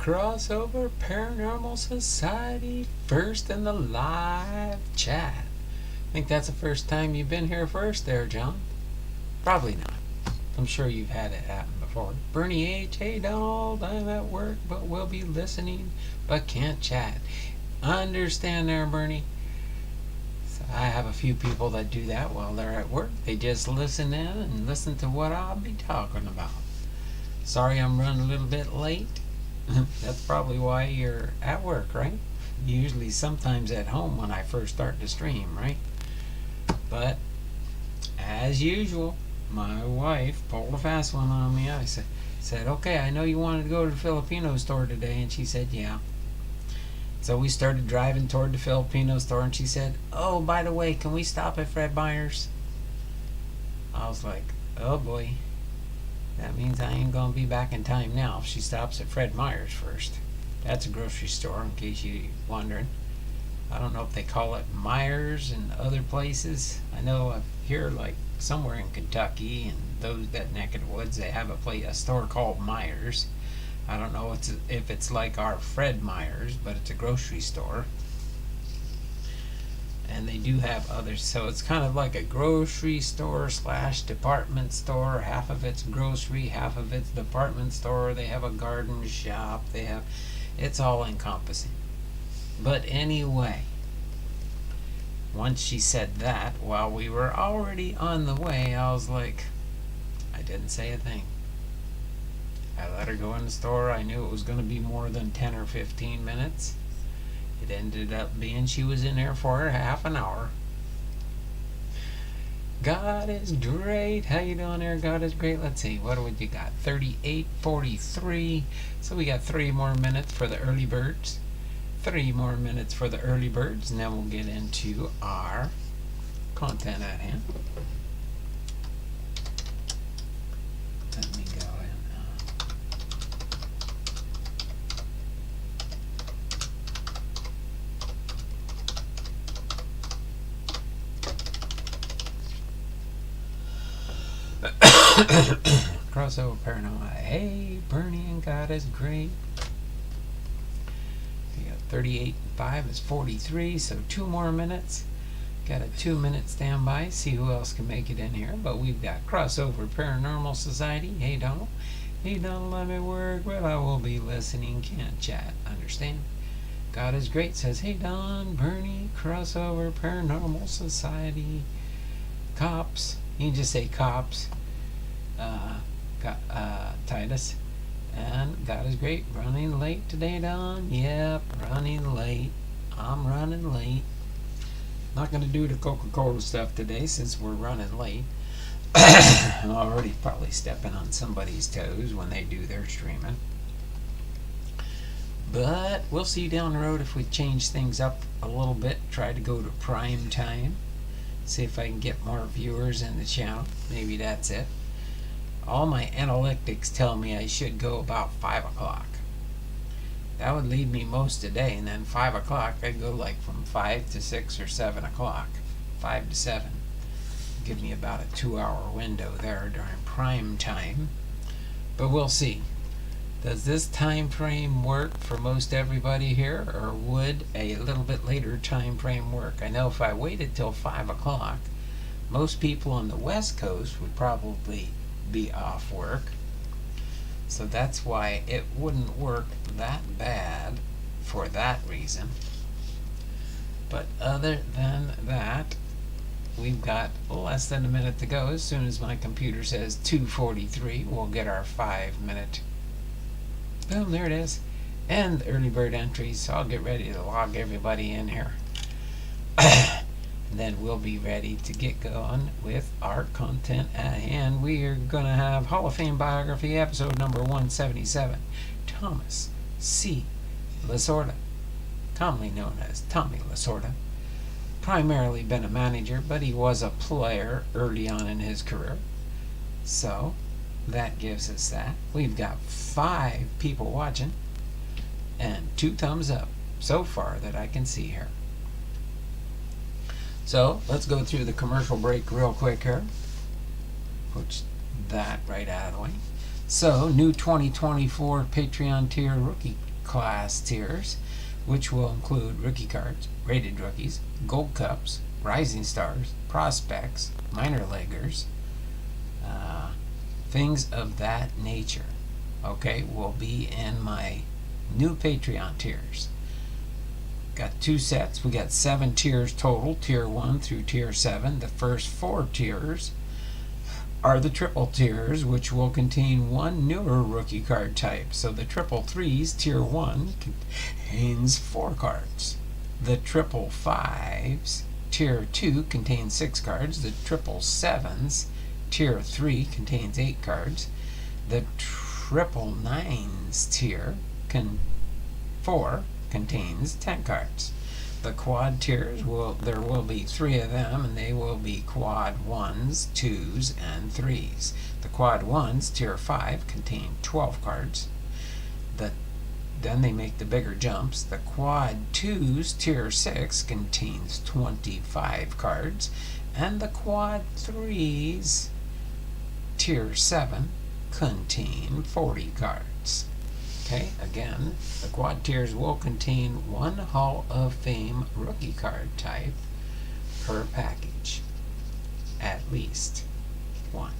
Crossover Paranormal Society first in the live chat. I think that's the first time you've been here first there, John. Probably not. I'm sure you've had it happen before. Bernie H. Hey Donald, I'm at work but will be listening but can't chat. Understand there, Bernie. So I have a few people that do that while they're at work. They just listen in and listen to what I'll be talking about. Sorry I'm running a little bit late. That's probably why you're at work, right? Usually sometimes at home when I first start to stream, right? But as usual, my wife pulled a fast one on me. I said, okay, I know you wanted to go to the Filipino store today. And she said, yeah. So we started driving toward the Filipino store, and she said, oh, by the way, can we stop at Fred Meyer's? I was like, oh boy. That means I ain't gonna be back in time now if she stops at Fred Meyer's first. That's a grocery store, in case you're wondering. I don't know if they call it Myers in other places. I know up here, like somewhere in Kentucky and that neck of the woods, they have a store called Myers. I don't know if it's like our Fred Meyer's, but it's a grocery store. And they do have others, so it's kind of like a grocery store / department store. Half of it's grocery, half of it's department store. They have a garden shop. It's all encompassing. But anyway, once she said that, while we were already on the way, I was like, I didn't say a thing. I let her go in the store. I knew it was going to be more than 10 or 15 minutes. It ended up being she was in there for half an hour. God is great. How you doing there? God is great. Let's see. What would you got? 38:43. So we got 3 more minutes for the early birds. 3 more minutes for the early birds, and then we'll get into our content at hand. Let me go in. Crossover Paranormal. Hey, Bernie and God is great. We got 38 and 5 is 43, so 2 more minutes. Got a 2-minute standby. See who else can make it in here. But we've got Crossover Paranormal Society. Hey, Donald. Hey, Donald, I'm at work. Well, I will be listening. Can't chat. Understand? God is great. Says, hey, Don, Bernie, Crossover Paranormal Society. Cops. You can just say cops. Titus. And God is great. Running late today, Don? Yep, running late. I'm running late. Not going to do the Coca-Cola stuff today since we're running late. I'm already probably stepping on somebody's toes when they do their streaming. But we'll see down the road if we change things up a little bit. Try to go to prime time. See if I can get more viewers in the channel. Maybe that's it. All my analytics tell me I should go about 5 o'clock. That would leave me most of the day, and then 5 o'clock I'd go like from 5 to 6 or 7 o'clock. 5 to 7. Give me about a 2-hour window there during prime time. But we'll see. Does this time frame work for most everybody here, or would a little bit later time frame work? I know if I waited till 5 o'clock, most people on the West Coast would probably be off work. So that's why it wouldn't work that bad for that reason. But other than that, we've got less than a minute to go. As soon as my computer says 2:43, we'll get our 5-minute. Boom, there it is. And the early bird entries. So I'll get ready to log everybody in here. And then we'll be ready to get going with our content at hand. We are going to have Hall of Fame Biography, episode number 177. Thomas C. Lasorda, commonly known as Tommy Lasorda. Primarily been a manager, but he was a player early on in his career. So that gives us that. We've got 5 people watching and 2 thumbs up so far that I can see here. So let's go through the commercial break real quick here. Put that right out of the way. So, new 2024 Patreon tier rookie class tiers, which will include rookie cards, rated rookies, gold cups, rising stars, prospects, minor leaguers, things of that nature, okay, will be in my new Patreon tiers. Got 2 sets. We got 7 tiers total, tier 1 through tier 7. The first 4 tiers are the triple tiers, which will contain 1 newer rookie card type. So the triple threes, tier 1, contains 4 cards. The triple fives, tier 2, contains 6 cards. The triple sevens, tier 3, contains 8 cards. The triple nines tier 4 contains 10 cards. The quad tiers, there will be 3 of them, and they will be quad 1s, 2s, and 3s. The quad 1s, tier 5, contain 12 cards. Then they make the bigger jumps. The quad 2s, tier 6, contains 25 cards. And the quad 3s, tier 7, contain 40 cards. Okay, again, the quad tiers will contain 1 Hall of Fame rookie card type per package. At least 1.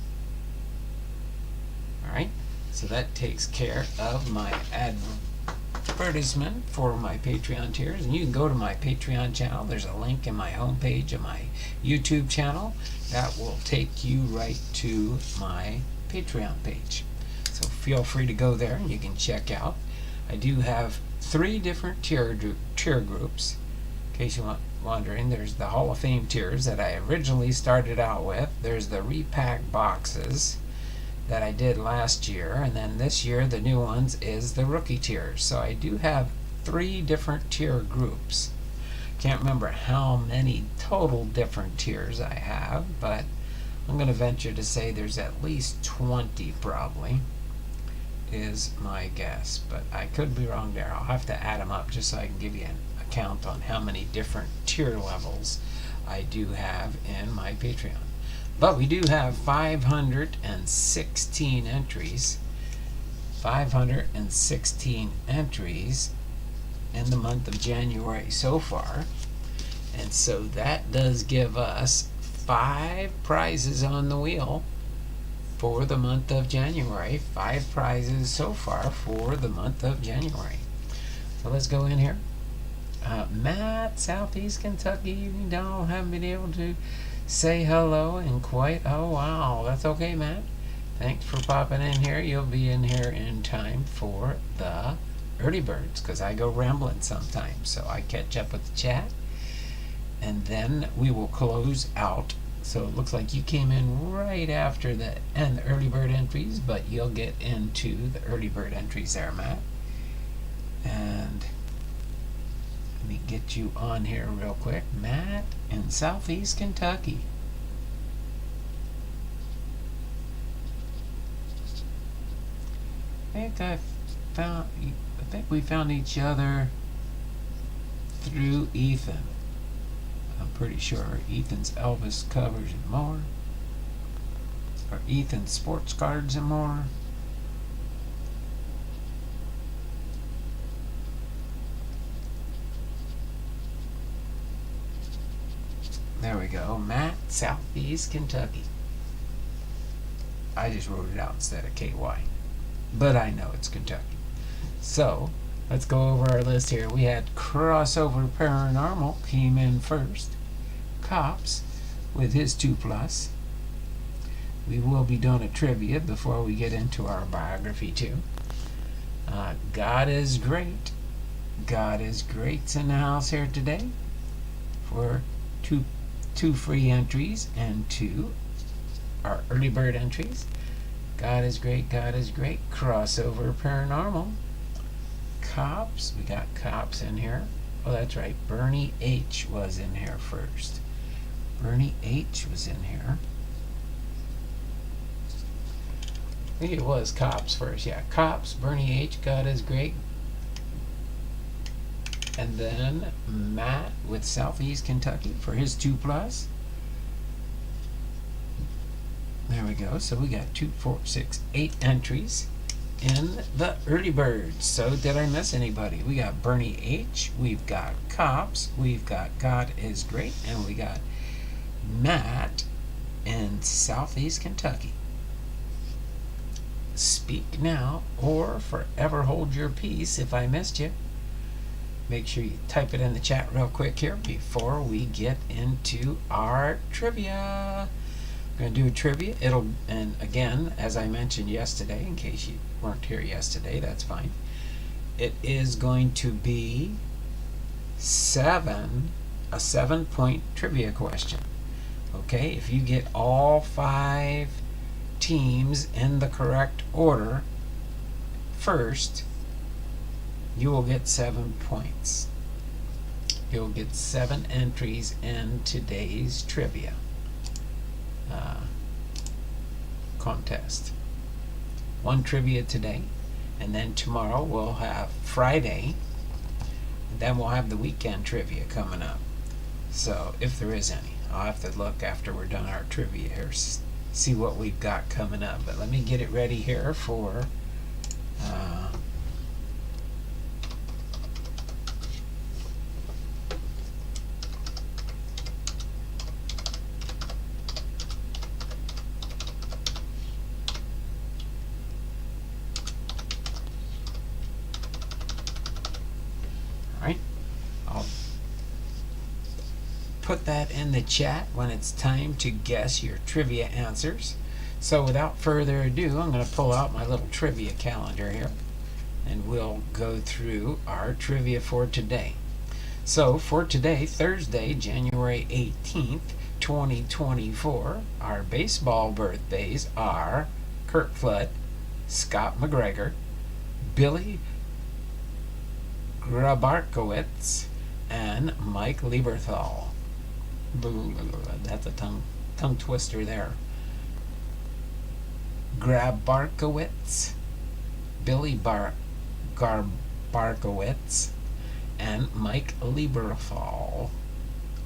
Alright, so that takes care of my advertisement for my Patreon tiers. And you can go to my Patreon channel. There's a link in my homepage of my YouTube channel that will take you right to my Patreon page. So feel free to go there and you can check out. I do have 3 different tier groups. In case you're wondering, there's the Hall of Fame tiers that I originally started out with. There's the repack boxes that I did last year, and then this year the new ones is the rookie tiers. So I do have 3 different tier groups. Can't remember how many total different tiers I have, but I'm going to venture to say there's at least 20 probably, is my guess, but I could be wrong there. I'll have to add them up just so I can give you an account on how many different tier levels I do have in my Patreon. But we do have 516 entries. 516 entries in the month of January so far. And so that does give us 5 prizes on the wheel for the month of January. 5 prizes so far for the month of January. So let's go in here. Matt, Southeast Kentucky, you haven't been able to say hello in quite a while. That's okay, Matt. Thanks for popping in here. You'll be in here in time for the early birds, because I go rambling sometimes. So I catch up with the chat, and then we will close out. So it looks like you came in right after the early bird entries, but you'll get into the early bird entries there, Matt. And let me get you on here real quick. Matt in Southeast Kentucky. I think we found each other through Ethan. I'm pretty sure Ethan's Elvis covers and more, or Ethan's sports cards and more. There we go. Matt, Southeast Kentucky. I just wrote it out instead of KY, but I know it's Kentucky. So let's go over our list here. We had Crossover Paranormal came in first. Cops with his 2+. We will be doing a trivia before we get into our biography too. God is Great. God is Great's in the house here today for two free entries and 2 are early bird entries. God is Great. God is Great. Crossover Paranormal. Cops. We got Cops in here. Oh, that's right. Bernie H was in here first. Bernie H was in here. I think it was Cops first. Yeah, Cops, Bernie H, God is Great. And then Matt with Southeast Kentucky for his 2+. There we go. So we got 2, 4, 6, 8 entries. in the early birds. So did I miss anybody? We got Bernie H, we've got Cops, we've got God is Great, and we got Matt in Southeast Kentucky. Speak now or forever hold your peace if I missed you. Make sure you type it in the chat real quick here before we get into our trivia. I'm going to do a trivia. And again, as I mentioned yesterday, in case you weren't here yesterday, that's fine. It is going to be a 7-point trivia question. Okay, if you get all 5 teams in the correct order first, you will get 7 points. You'll get 7 entries in today's trivia contest. 1 trivia today, and then tomorrow we'll have Friday, and then we'll have the weekend trivia coming up. So if there is any, I'll have to look after we're done our trivia here, see what we've got coming up. But let me get it ready here for alright, I'll put that in the chat when it's time to guess your trivia answers. So without further ado, I'm going to pull out my little trivia calendar here, and we'll go through our trivia for today. So for today, Thursday, January 18th, 2024, our baseball birthdays are Kurt Flood, Scott McGregor, Billy Grabarkowitz, and Mike Lieberthal. That's a tongue twister there. Grabarkowitz, Billy Grabarkowitz, and Mike Lieberthal,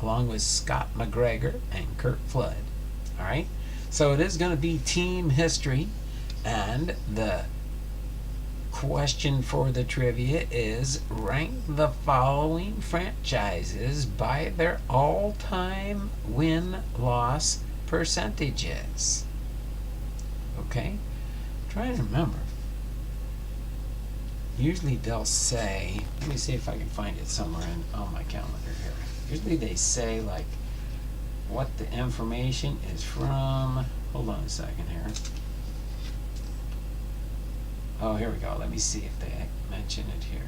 along with Scott McGregor and Kurt Flood. Alright, so it is going to be team history, and the question for the trivia is rank the following franchises by their all-time win-loss percentages. Okay, I'm trying to remember. Usually they'll say, let me see if I can find it somewhere on my calendar here. Usually they say like what the information is from. Hold on a second here. Oh, here we go. Let me see if they mention it here.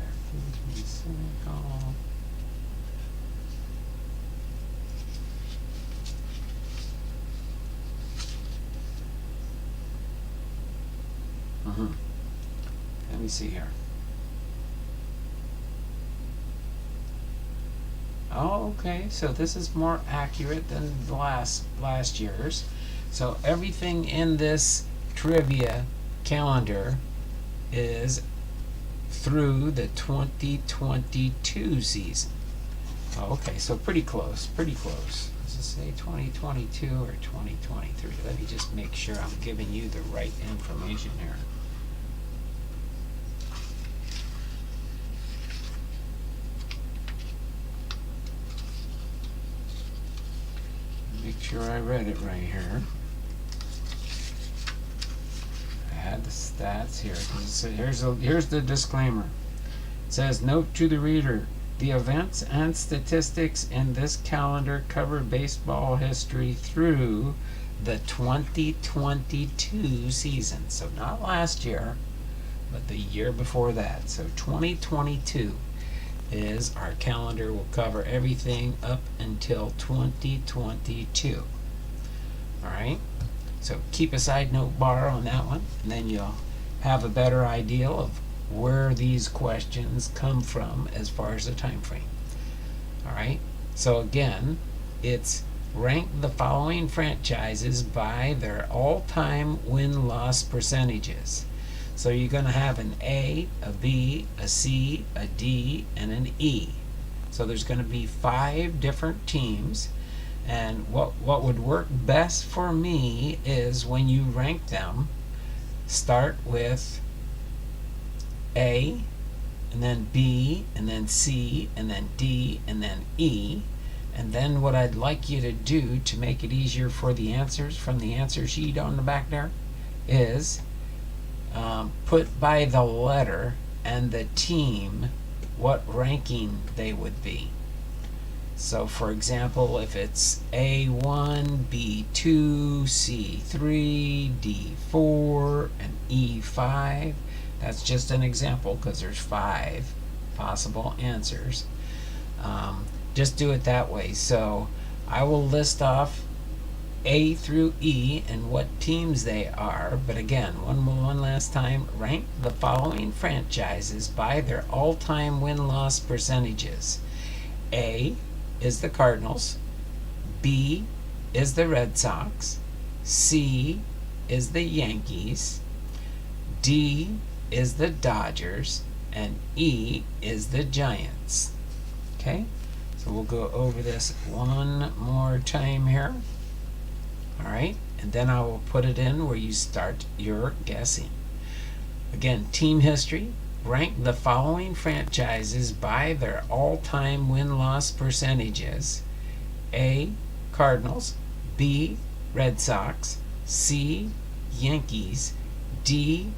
Let me see here. Oh, okay. So this is more accurate than the last year's. So everything in this trivia calendar is through the 2022 season. Oh, okay, so pretty close, pretty close. Does it say 2022 or 2023? Let me just make sure I'm giving you the right information here. Make sure I read it right here. Add the stats here. So here's the disclaimer. It says, note to the reader, the events and statistics in this calendar cover baseball history through the 2022 season. So not last year, but the year before that. So 2022 is our calendar. Will cover everything up until 2022. Alright? So keep a side note bar on that one, and then you'll have a better idea of where these questions come from as far as the time frame. Alright, so again, it's rank the following franchises by their all-time win-loss percentages. So you're going to have an A, a B, a C, a D, and an E. So there's going to be 5 different teams. And what would work best for me is when you rank them, start with A, and then B, and then C, and then D, and then E. And then what I'd like you to do to make it easier for the answers from the answer sheet on the back there is put by the letter and the team what ranking they would be. So for example, if it's A1, B2, C3, D4, and E5, that's just an example because there's 5 possible answers. Just do it that way. So I will list off A through E and what teams they are. But again, one last time, rank the following franchises by their all-time win-loss percentages. A is the Cardinals. B is the Red Sox. C is the Yankees. D is the Dodgers. And E is the Giants. Okay? So we'll go over this one more time here. Alright, and then I will put it in where you start your guessing. Again, team history. Rank the following franchises by their all-time win-loss percentages. A, Cardinals. B, Red Sox. C, Yankees. D,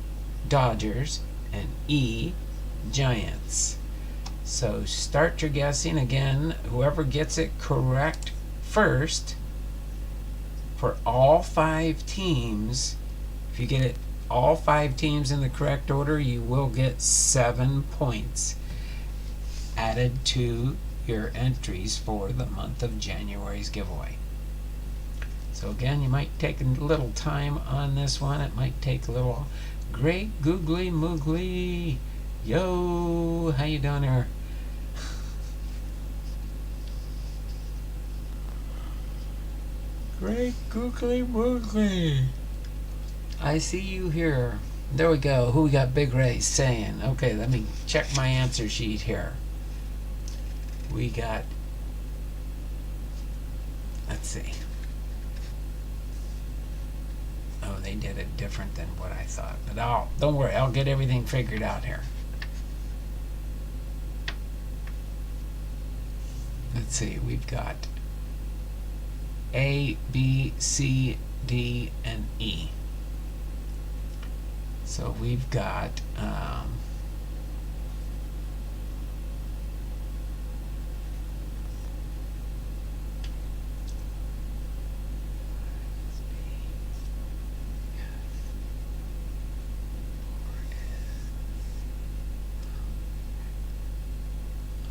Dodgers. And E, Giants. So start your guessing. Again, whoever gets it correct first for all 5 teams, if you get it all 5 teams in the correct order, you will get 7 points added to your entries for the month of January's giveaway. So again, you might take a little time on this one. It might take a little. Great googly moogly. Yo, how you doing there? Great googly moogly. I see you here. There we go. Who we got? Big Ray saying. Okay, let me check my answer sheet here. We got, let's see. Oh, they did it different than what I thought. But don't worry, I'll get everything figured out here. Let's see, we've got A, B, C, D, and E. So we've got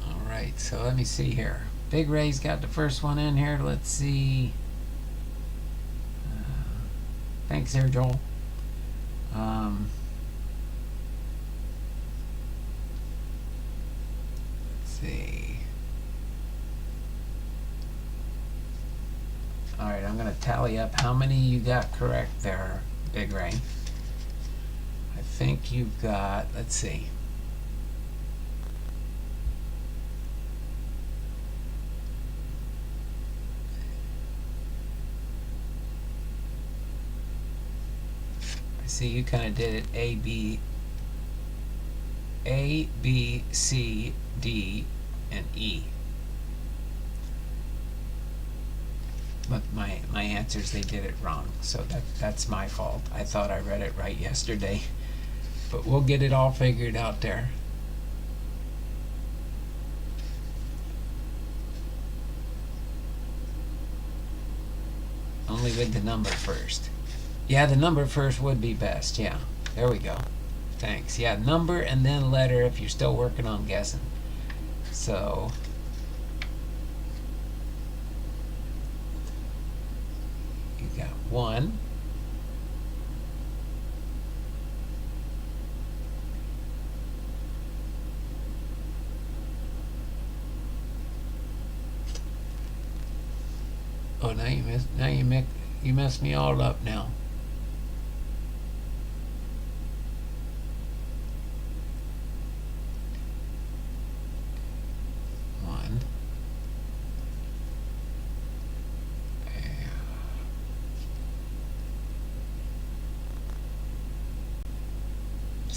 alright, so let me see here. Big Ray's got the first one in here. Let's see. Thanks there, Joel. Let's see. Alright, I'm going to tally up how many you got correct there, Big Ray. I think you've got, let's see. See, you kind of did it A, B, C, D, and E. But my answers, they did it wrong. So that's my fault. I thought I read it right yesterday. But we'll get it all figured out there. Only with the number first. Yeah, the number first would be best. Yeah, there we go. Thanks. Yeah, number and then letter if you're still working on guessing. So you got 1. Oh, you messed me all up now. 1.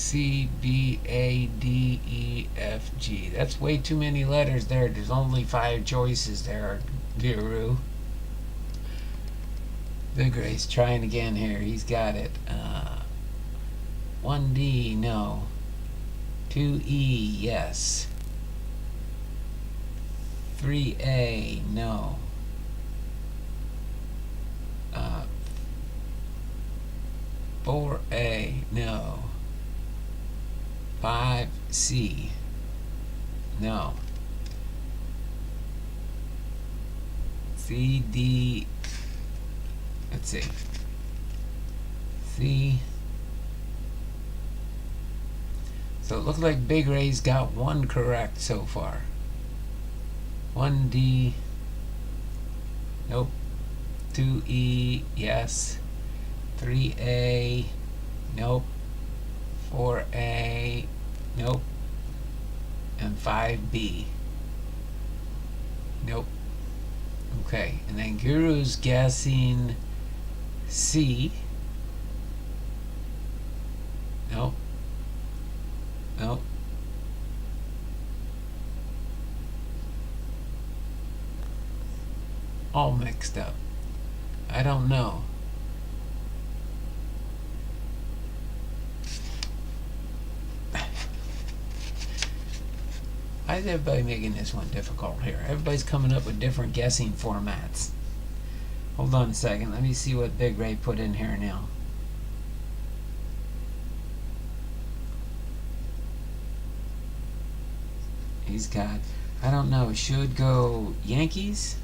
C, B, A, D, E, F, G. That's way too many letters there. There's only 5 choices there, Guru. Big Ray's trying again here. He's got it. 1D, no. 2E, yes. 3A, no. 4A, no. 5C, no. C, D, let's see. C. So it looks like Big Ray's got 1 correct so far. 1D, nope. 2E, yes. 3A, nope. 4A, nope. And 5B, nope. Okay, and then Guru's guessing C. Nope. Nope. All mixed up. I don't know. Why is everybody making this one difficult here? Everybody's coming up with different guessing formats. Hold on a second. Let me see what Big Ray put in here now. He's got, I don't know, should go Yankees?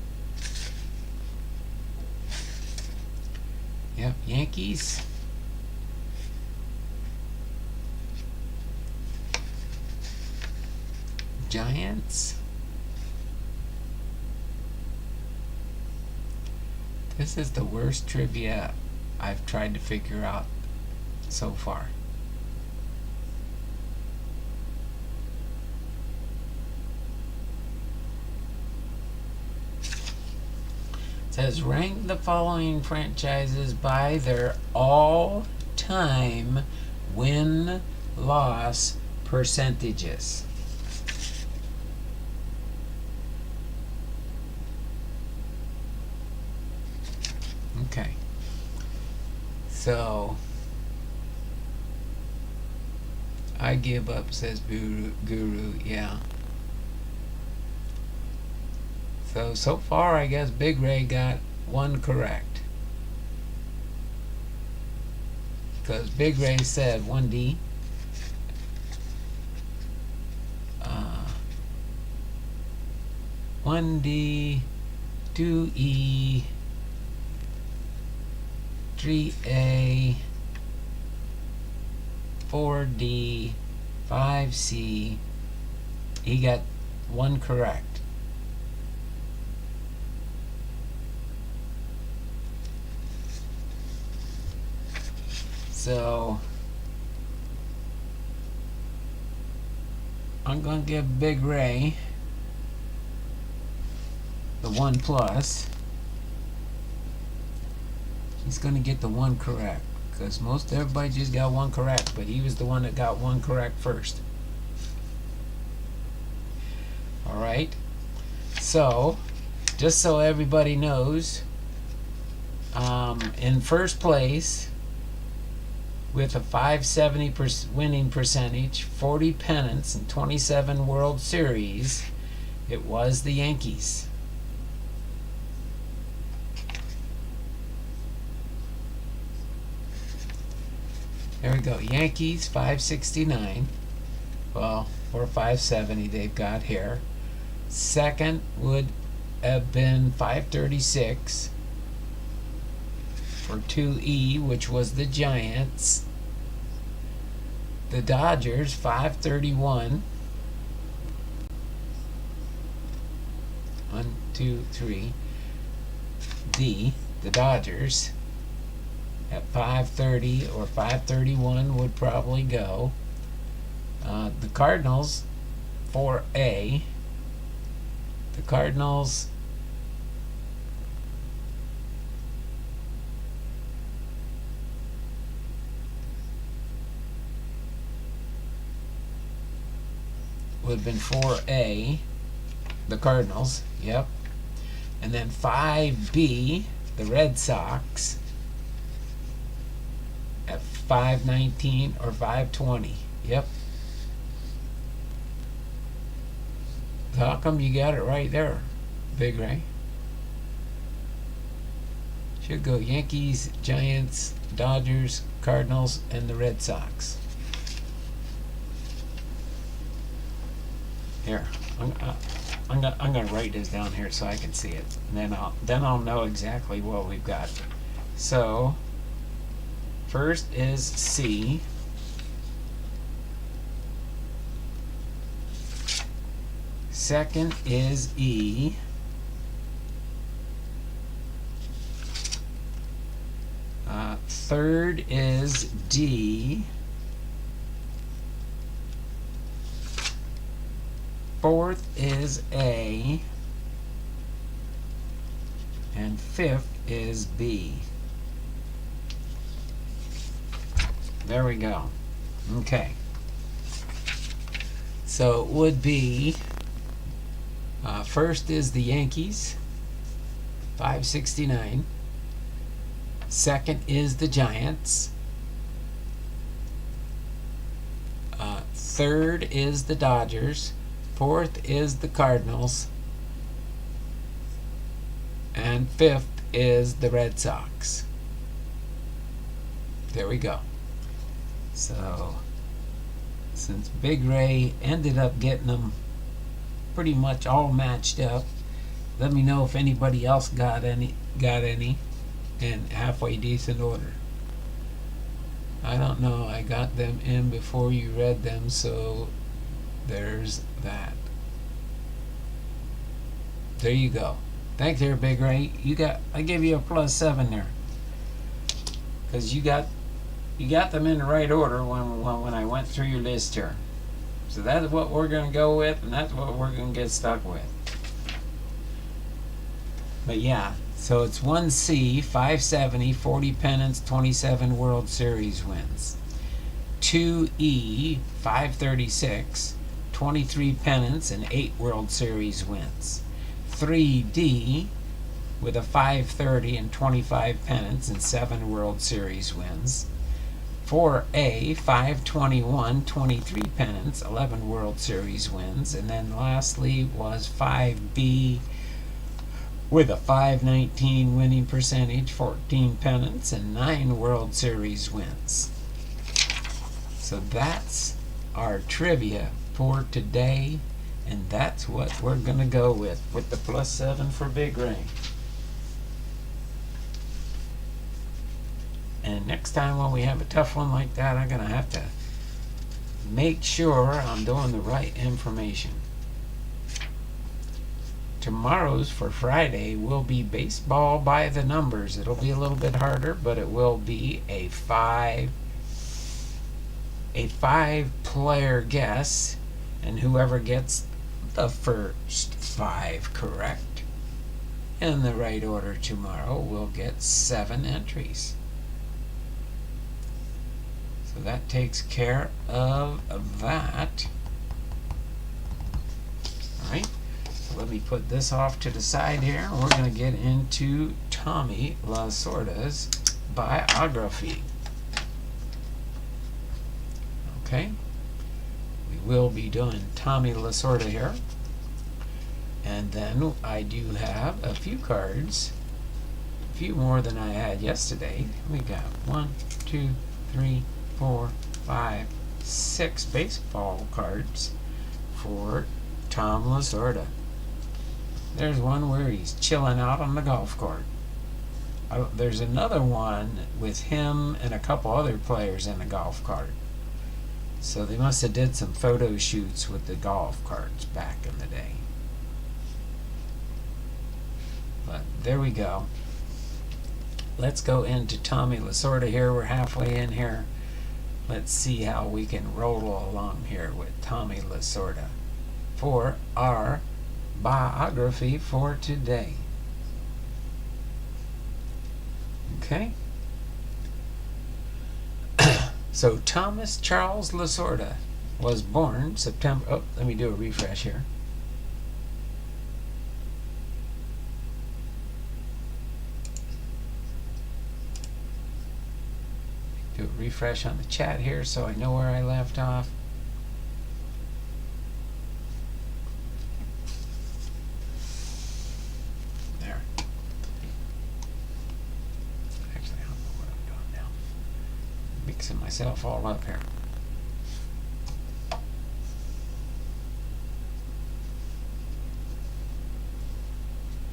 Yep, Yankees. Giants. This is the worst trivia I've tried to figure out so far. It says rank the following franchises by their all-time win-loss percentages. Okay, so I give up, says Guru. Yeah. So far, I guess Big Ray got 1 correct. Because Big Ray said 1D. 1D, 2E, 3A, 4D, 5C. He got 1 correct. So I'm going to give Big Ray the 1 plus. He's going to get the 1 correct because most everybody just got 1 correct, but he was the one that got 1 correct first. Alright, so just so everybody knows, in first place with a 570 winning percentage, 40 pennants, and 27 World Series, it was the Yankees. There we go. Yankees 569. Well, or 570 they've got here. Second would have been 536 for 2E, which was the Giants. The Dodgers 531. 1, 2, 3. D, the Dodgers at 530 or 531 would probably go. The Cardinals 4A. The Cardinals would have been 4A, the Cardinals, yep. And then 5B, the Red Sox, at 519 or 520, yep. How come you got it right there, Big Ray? Should go Yankees, Giants, Dodgers, Cardinals, and the Red Sox. Here, I'm gonna write this down here so I can see it, and then I'll know exactly what we've got. So first is C. Second is E. Third is D. Fourth is A. And fifth is B. There we go. Okay. So it would be, first is the Yankees, 569. Second is the Giants. Third is the Dodgers. Fourth is the Cardinals. And fifth is the Red Sox. There we go. So, since Big Ray ended up getting them pretty much all matched up, let me know if anybody else got any in halfway decent order. I don't know, I got them in before you read them, so there's that. There you go. Thanks there, Big Ray. I gave you a +7 there, because you got them in the right order when I went through your list here. So that's what we're going to go with, and that's what we're going to get stuck with. But yeah, so it's 1C, 570, 40 pennants, 27 World Series wins. 2E, 536, 23 pennants and 8 World Series wins. 3D, with a 530 and 25 pennants and 7 World Series wins. 4A, 521, 23 pennants, 11 World Series wins. And then lastly was 5B, with a 519 winning percentage, 14 pennants, and 9 World Series wins. So that's our trivia for today, and that's what we're going to go with the +7 for Big Ray. And next time when we have a tough one like that, I'm going to have to make sure I'm doing the right information. Tomorrow's for Friday will be baseball by the numbers. It'll be a little bit harder, but it will be a five-player guess, and whoever gets the first 5 correct in the right order tomorrow will get 7 entries. So that takes care of that. All right. Let me put this off to the side here. We're going to get into Tommy Lasorda's biography. Okay. We will be doing Tommy Lasorda here. And then I do have a few cards. A few more than I had yesterday. We got 1, 2, 3, 4, 5, 6 baseball cards for Tom Lasorda. There's one where he's chilling out on the golf court. There's another one with him and a couple other players in the golf cart. So they must have did some photo shoots with the golf carts back in the day. But there we go. Let's go into Tommy Lasorda here. We're halfway in here. Let's see how we can roll along here with Tommy Lasorda for our biography for today. Okay. So Thomas Charles Lasorda was born September. Oh, let me do a refresh here. Do a refresh on the chat here so I know where I left off. There. Actually, I don't know what I'm doing now. Mixing myself all up here.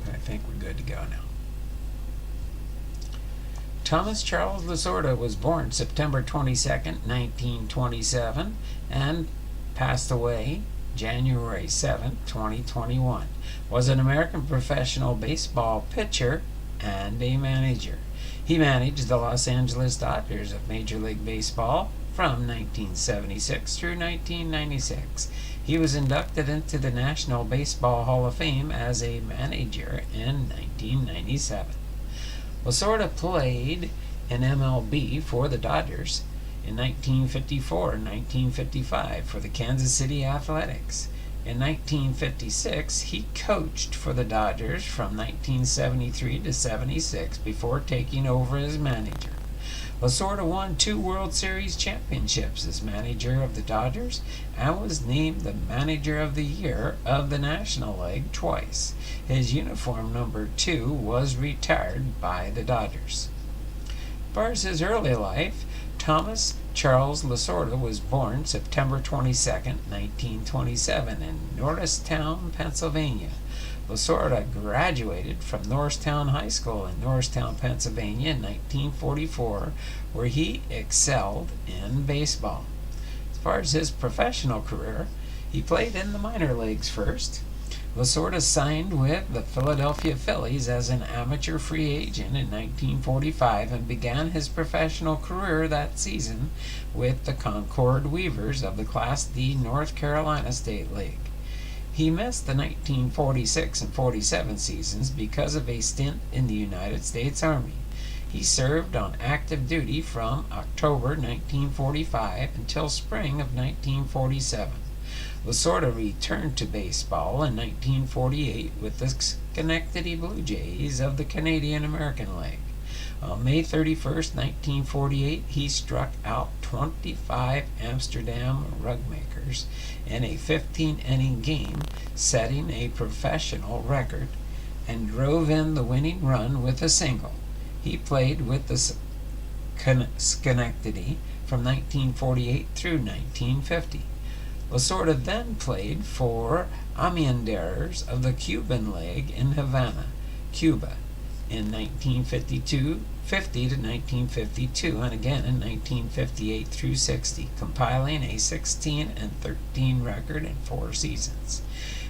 But I think we're good to go now. Thomas Charles Lasorda was born September 22nd, 1927, and passed away January 7th, 2021. Was an American professional baseball pitcher and a manager. He managed the Los Angeles Dodgers of Major League Baseball from 1976 through 1996. He was inducted into the National Baseball Hall of Fame as a manager in 1997. Lasorda played in MLB for the Dodgers in 1954 and 1955 for the Kansas City Athletics. In 1956, he coached for the Dodgers from 1973 to 76 before taking over as manager. Lasorda won 2 World Series championships as manager of the Dodgers and was named the Manager of the Year of the National League twice. His uniform number 2 was retired by the Dodgers. As far as his early life, Thomas Charles Lasorda was born September 22, 1927 in Norristown, Pennsylvania. Lasorda graduated from Norristown High School in Norristown, Pennsylvania in 1944, where he excelled in baseball. As far as his professional career, he played in the minor leagues first. Lasorda signed with the Philadelphia Phillies as an amateur free agent in 1945 and began his professional career that season with the Concord Weavers of the Class D North Carolina State League. He missed the 1946 and 47 seasons because of a stint in the United States Army. He served on active duty from October 1945 until spring of 1947. Lasorda returned to baseball in 1948 with the Schenectady Blue Jays of the Canadian American League. On May 31, 1948, he struck out 25 Amsterdam Rugmakers in a 15-inning game, setting a professional record, and drove in the winning run with a single. He played with the Schenectady from 1948 through 1950. Lasorda then played for Almendares of the Cuban League in Havana, Cuba, in 1950 to 1952, and again in 1958 through 60, compiling a 16-13 record in 4 seasons,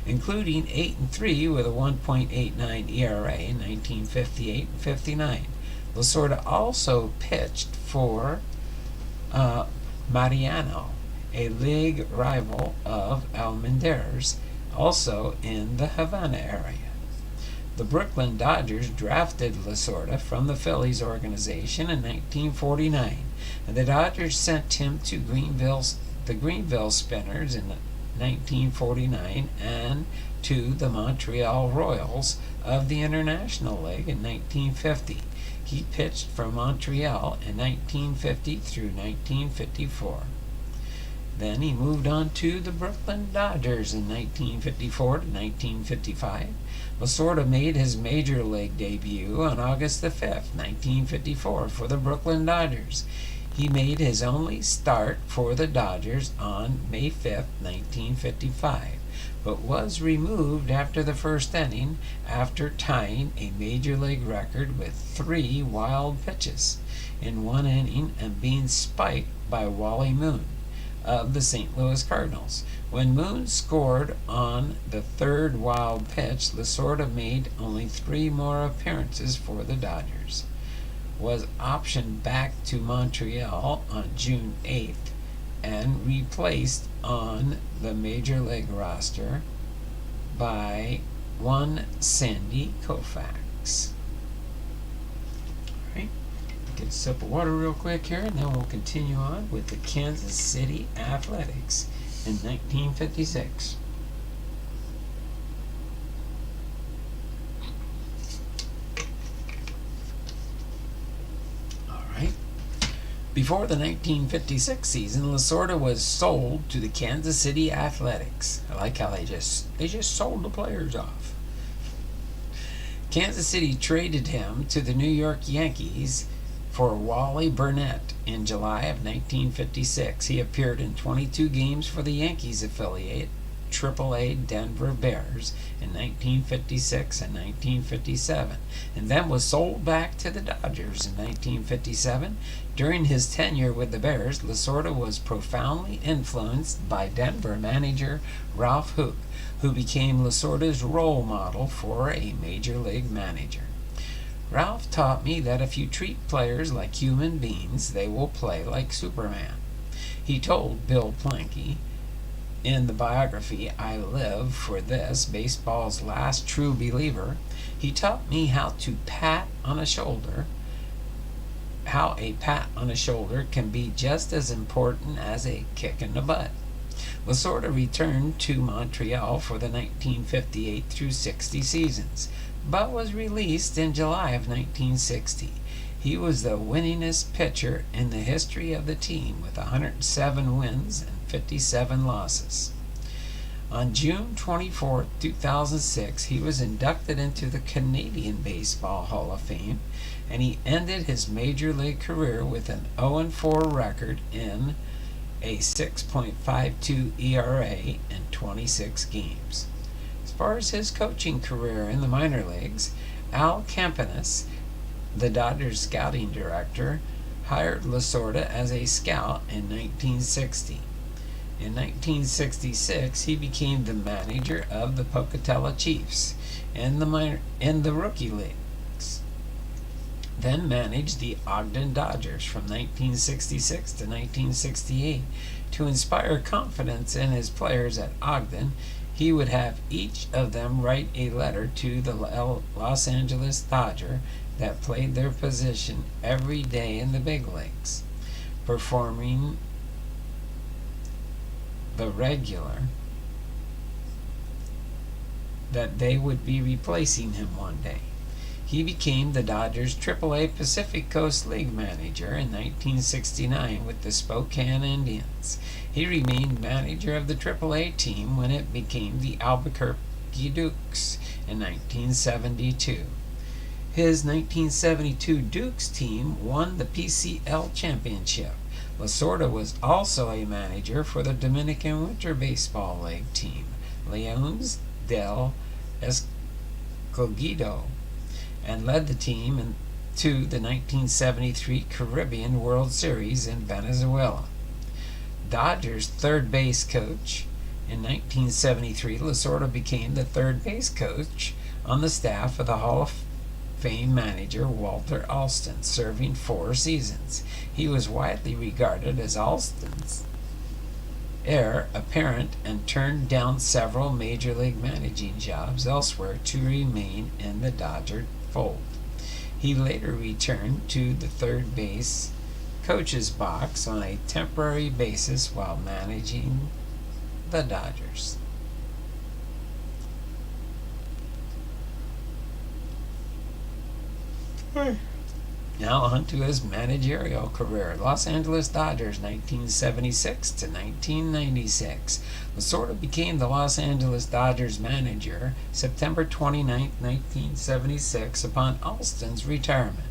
including 8-3 with a 1.89 ERA in 1958 and 59. Lasorda also pitched for Mariano, a league rival of Almendares, also in the Havana area. The Brooklyn Dodgers drafted Lasorda from the Phillies organization in 1949, and the Dodgers sent him to the Greenville Spinners in 1949 and to the Montreal Royals of the International League in 1950. He pitched for Montreal in 1950 through 1954. Then he moved on to the Brooklyn Dodgers in 1954 to 1955. Lasorda made his major league debut on August the 5th, 1954 for the Brooklyn Dodgers. He made his only start for the Dodgers on May 5th, 1955, but was removed after the first inning after tying a major league record with 3 wild pitches in 1 inning and being spiked by Wally Moon of the St. Louis Cardinals. When Moon scored on the 3rd wild pitch, Lasorda made only 3 more appearances for the Dodgers, was optioned back to Montreal on June 8th, and replaced on the Major League roster by one Sandy Koufax. Alright, get a sip of water real quick here, and then we'll continue on with the Kansas City Athletics in 1956. All right. Before the 1956 season, Lasorda was sold to the Kansas City Athletics. I like how they just sold the players off. Kansas City traded him to the New York Yankees for Wally Burnett in July of 1956. He appeared in 22 games for the Yankees affiliate AAA Denver Bears in 1956 and 1957, and then was sold back to the Dodgers in 1957. During his tenure with the Bears, Lasorda was profoundly influenced by Denver manager Ralph Hook, who became Lasorda's role model for a major league manager. Ralph taught me that if you treat players like human beings, they will play like Superman. He told Bill Planky in the biography I Live for This, Baseball's Last True Believer. He taught me how a pat on a shoulder can be just as important as a kick in the butt. Lasorda returned to Montreal for the 1958 through 60 seasons, but was released in July of 1960. He was the winningest pitcher in the history of the team with 107 wins and 57 losses. On June 24, 2006, he was inducted into the Canadian Baseball Hall of Fame, and he ended his major league career with an 0-4 record in a 6.52 ERA in 26 games. As far as his coaching career in the minor leagues, Al Campanis, the Dodgers scouting director, hired Lasorda as a scout in 1960. In 1966, he became the manager of the Pocatello Chiefs in the rookie leagues, then managed the Ogden Dodgers from 1966 to 1968. To inspire confidence in his players at Ogden, he would have each of them write a letter to the Los Angeles Dodger that played their position every day in the big leagues, performing the regular that they would be replacing him one day. He became the Dodgers AAA Pacific Coast League manager in 1969 with the Spokane Indians. He remained manager of the AAA team when it became the Albuquerque Dukes in 1972. His 1972 Dukes team won the PCL championship. Lasorda was also a manager for the Dominican Winter Baseball League team, Leones del Escogido, and led the team to the 1973 Caribbean World Series in Venezuela. Dodgers third base coach. In 1973, Lasorda became the third base coach on the staff of the Hall of Fame manager Walter Alston, serving 4 seasons. He was widely regarded as Alston's heir apparent and turned down several major league managing jobs elsewhere to remain in the Dodger fold. He later returned to the third base coach's box on a temporary basis while managing the Dodgers. Now on to his managerial career. Los Angeles Dodgers 1976 to 1996. Lasorda became the Los Angeles Dodgers manager September 29, 1976 upon Alston's retirement.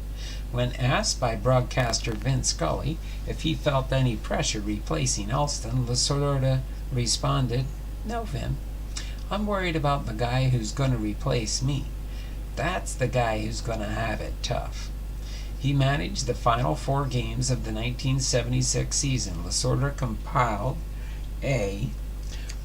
When asked by broadcaster Vince Scully if he felt any pressure replacing Alston, Lasorda responded, "No, Vin. I'm worried about the guy who's going to replace me. That's the guy who's going to have it tough." He managed the final 4 games of the 1976 season. Lasorda compiled a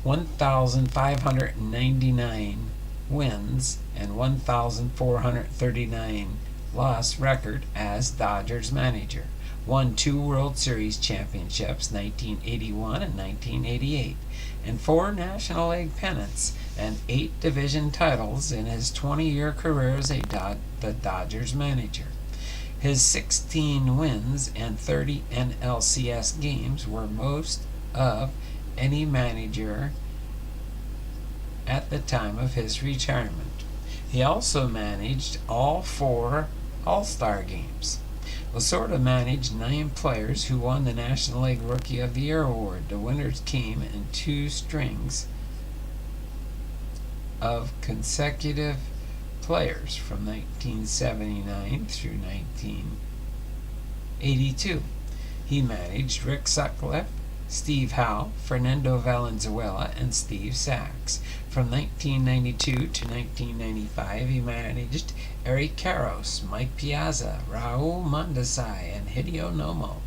1,599 wins and 1,439 loss record as Dodgers manager. Won 2 World Series championships, 1981 and 1988, and 4 National League pennants and 8 division titles in his 20-year career as the Dodgers manager. His 16 wins and 30 NLCS games were most of any manager at the time of his retirement. He also managed all 4 All-Star games. Lasorda managed 9 players who won the National League Rookie of the Year award. The winners came in 2 strings of consecutive players from 1979 through 1982. He managed Rick Sutcliffe, Steve Howe, Fernando Valenzuela, and Steve Sachs. From 1992 to 1995, he managed Eric Karros, Mike Piazza, Raul Mondesai, and Hideo Nomo.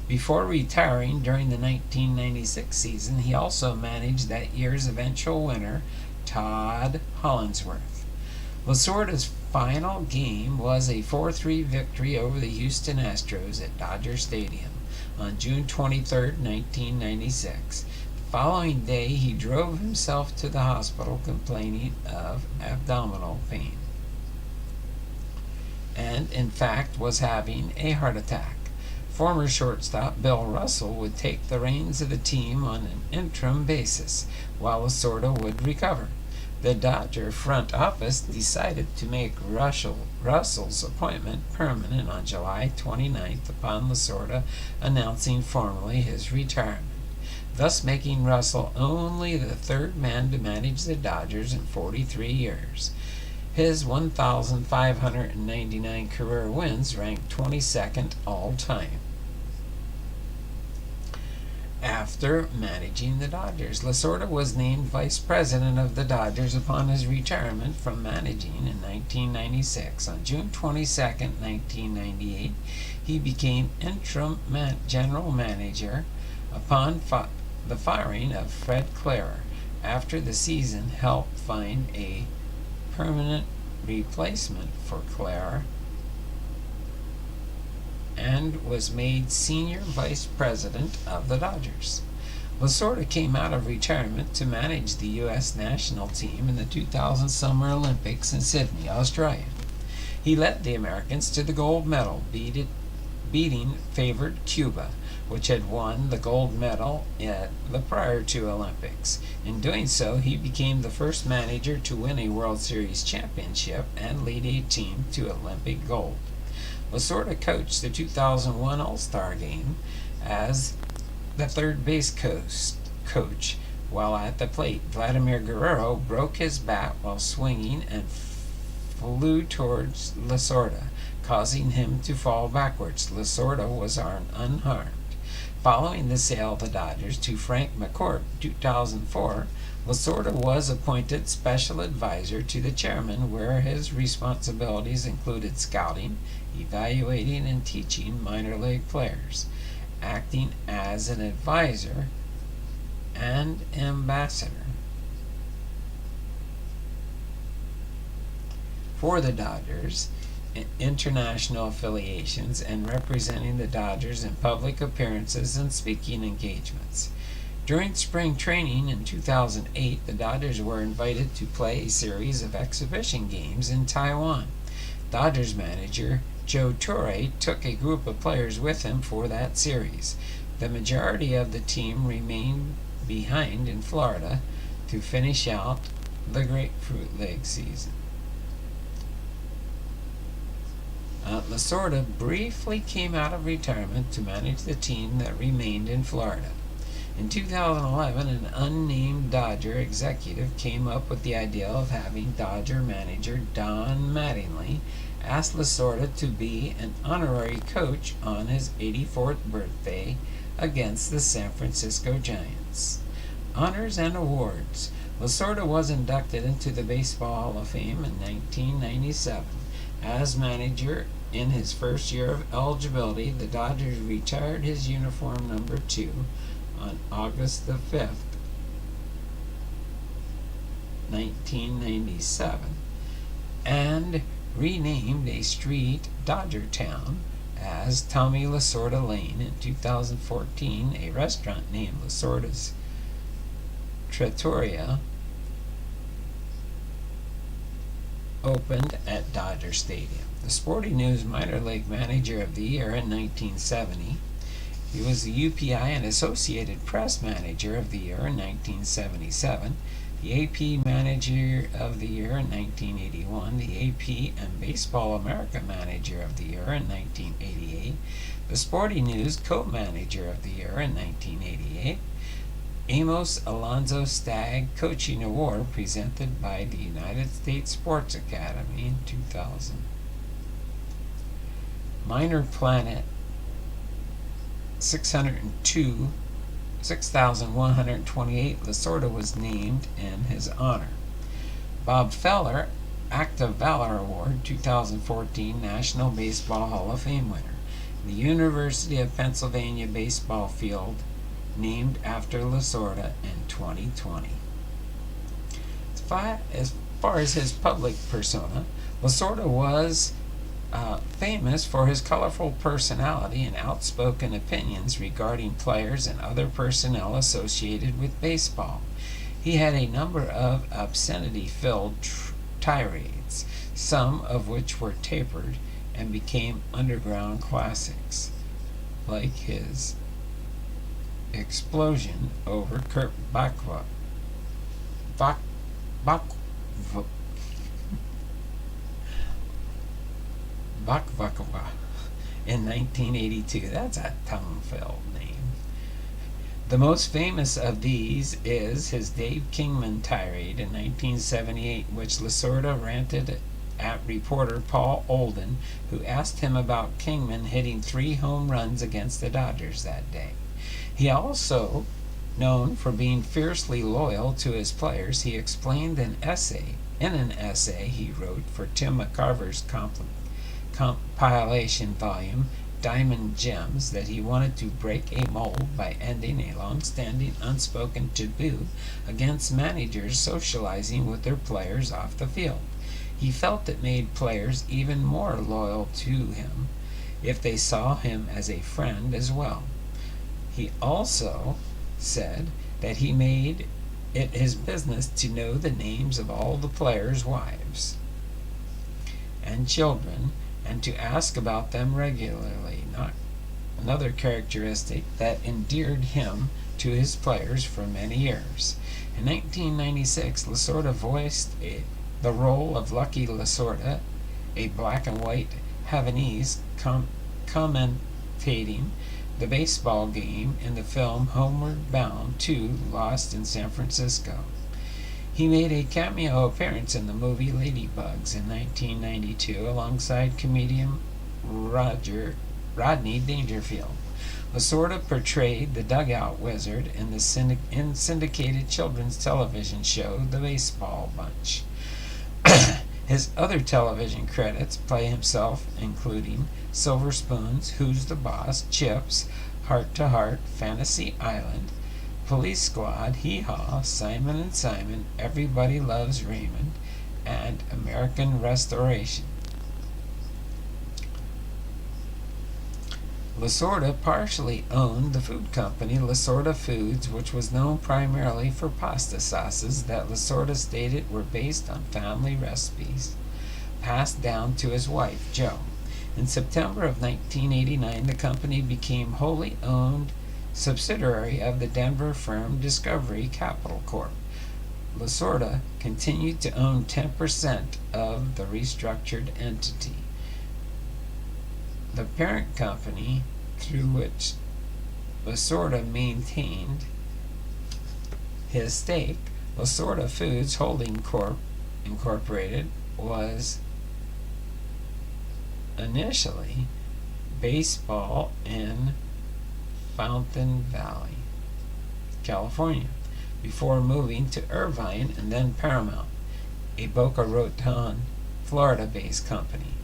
Before retiring during the 1996 season, he also managed that year's eventual winner, Todd Hollinsworth. Lasorda's final game was a 4-3 victory over the Houston Astros at Dodger Stadium on June 23, 1996. The following day, he drove himself to the hospital complaining of abdominal pain, and in fact was having a heart attack. Former shortstop Bill Russell would take the reins of the team on an interim basis while Lasorda would recover. The Dodger front office decided to make Russell's appointment permanent on July 29th upon Lasorda announcing formally his retirement, thus making Russell only the 3rd man to manage the Dodgers in 43 years. His 1,599 career wins ranked 22nd all-time. After managing the Dodgers, Lasorda was named vice president of the Dodgers upon his retirement from managing in 1996. On June 22, 1998, he became interim general manager upon the firing of Fred Clare. After the season, helped find a permanent replacement for Clare and was made senior vice president of the Dodgers. Lasorda came out of retirement to manage the U.S. national team in the 2000 Summer Olympics in Sydney, Australia. He led the Americans to the gold medal, beating favored Cuba, which had won the gold medal at the prior 2 Olympics. In doing so, he became the first manager to win a World Series championship and lead a team to Olympic gold. Lasorda coached the 2001 All-Star Game as the third base coach. While at the plate, Vladimir Guerrero broke his bat while swinging and flew towards Lasorda, causing him to fall backwards. Lasorda was unharmed. Following the sale of the Dodgers to Frank McCourt in 2004, Lasorda was appointed special advisor to the chairman, where his responsibilities included scouting, evaluating, and teaching minor league players, acting as an advisor and ambassador for the Dodgers international affiliations, and representing the Dodgers in public appearances and speaking engagements. During spring training in 2008, the Dodgers were invited to play a series of exhibition games in Taiwan. Dodgers manager Joe Torre took a group of players with him for that series. The majority of the team remained behind in Florida to finish out the Grapefruit League season. Lasorda briefly came out of retirement to manage the team that remained in Florida. In 2011, an unnamed Dodger executive came up with the idea of having Dodger manager Don Mattingly ask Lasorda to be an honorary coach on his 84th birthday against the San Francisco Giants. Honors and awards. Lasorda was inducted into the Baseball Hall of Fame in 1997. As manager in his first year of eligibility, the Dodgers retired his uniform number 2 on August the 5th, 1997, and renamed a street, Dodgertown, as Tommy Lasorda Lane. In 2014, a restaurant named Lasorda's Trattoria opened at Dodger Stadium. The Sporting News Minor League Manager of the Year in 1970, He was the UPI and Associated Press Manager of the Year in 1977, the AP Manager of the Year in 1981, the AP and Baseball America Manager of the Year in 1988, the Sporting News Co-Manager of the Year in 1988, Amos Alonzo Stagg Coaching Award presented by the United States Sports Academy in 2000. Minor Planet 6,128 Lasorda was named in his honor. Bob Feller Act of Valor Award 2014 National Baseball Hall of Fame winner. The University of Pennsylvania baseball field named after Lasorda in 2020. As far as his public persona, Lasorda was famous for his colorful personality and outspoken opinions regarding players and other personnel associated with baseball. He had a number of obscenity-filled tirades, some of which were tapered and became underground classics, like his explosion over Kurt Bachwa in 1982. That's a tongue-filled name. The most famous of these is his Dave Kingman tirade in 1978, which Lasorda ranted at reporter Paul Olden, who asked him about Kingman hitting 3 home runs against the Dodgers that day. He also known for being fiercely loyal to his players. He explained in an essay he wrote for Tim McCarver's compilation volume Diamond Gems that he wanted to break a mold by ending a long-standing unspoken taboo against managers socializing with their players off the field. He felt it made players even more loyal to him if they saw him as a friend as well. He also said that he made it his business to know the names of all the players' wives and children and to ask about them regularly, not another characteristic that endeared him to his players for many years. In 1996, Lasorda voiced the role of Lucky Lasorda, a black and white Havanese commentating the baseball game in the film Homeward Bound 2, Lost in San Francisco. He made a cameo appearance in the movie Ladybugs in 1992 alongside comedian Rodney Dangerfield. Lasorda portrayed the dugout wizard in the syndicated children's television show The Baseball Bunch. His other television credits play himself, including Silver Spoons, Who's the Boss, Chips, Heart to Heart, Fantasy Island, Police Squad, Hee Haw, Simon and Simon, Everybody Loves Raymond, and American Restoration. Lasorda partially owned the food company Lasorda Foods, which was known primarily for pasta sauces that Lasorda stated were based on family recipes passed down to his wife, Jo. In September of 1989, the company became wholly owned subsidiary of the Denver firm Discovery Capital Corp. Lasorda continued to own 10% of the restructured entity. The parent company through which Lasorda maintained his stake, Lasorda Foods Holding Corp. Incorporated, was initially baseball in Fountain Valley, California, before moving to Irvine and then Paramount, a Boca Raton, Florida-based company.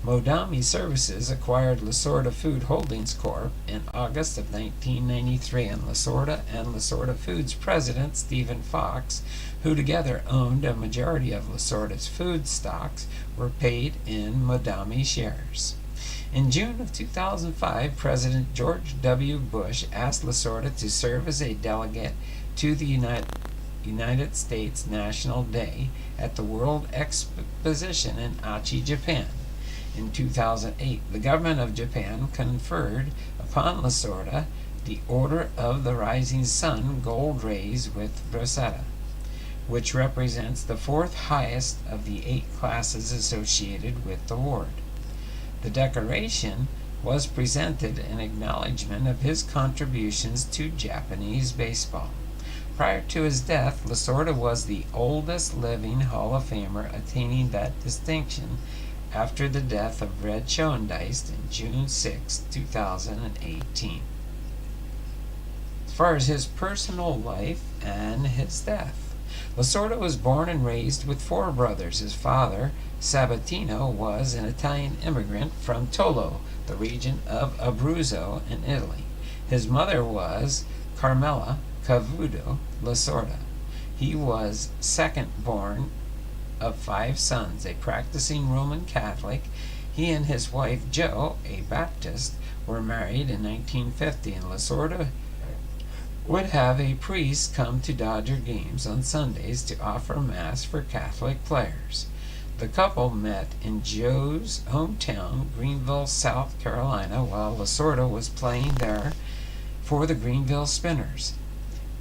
Modami Services acquired Lasorda Food Holdings Corp. in August of 1993, and Lasorda Foods president Stephen Fox, who together owned a majority of Lasorda's food stocks, were paid in Modami shares. In June of 2005, President George W. Bush asked Lasorda to serve as a delegate to the United States National Day at the World Exposition in Aichi, Japan. In 2008, the government of Japan conferred upon Lasorda the Order of the Rising Sun gold rays with Rosetta, which represents the fourth highest of the 8 classes associated with the award. The decoration was presented in acknowledgement of his contributions to Japanese baseball. Prior to his death, Lasorda was the oldest living Hall of Famer attaining that distinction after the death of Red Schoendienst in June 6, 2018. As far as his personal life and his death, Lasorda was born and raised with 4 brothers. His father, Sabatino, was an Italian immigrant from Tolo, the region of Abruzzo in Italy. His mother was Carmela Cavuto Lasorda. He was second born of 5 sons, a practicing Roman Catholic. He and his wife, Jo, a Baptist, were married in 1950, and Lasorda would have a priest come to Dodger games on Sundays to offer Mass for Catholic players. The couple met in Joe's hometown, Greenville, South Carolina, while Lasorda was playing there for the Greenville Spinners.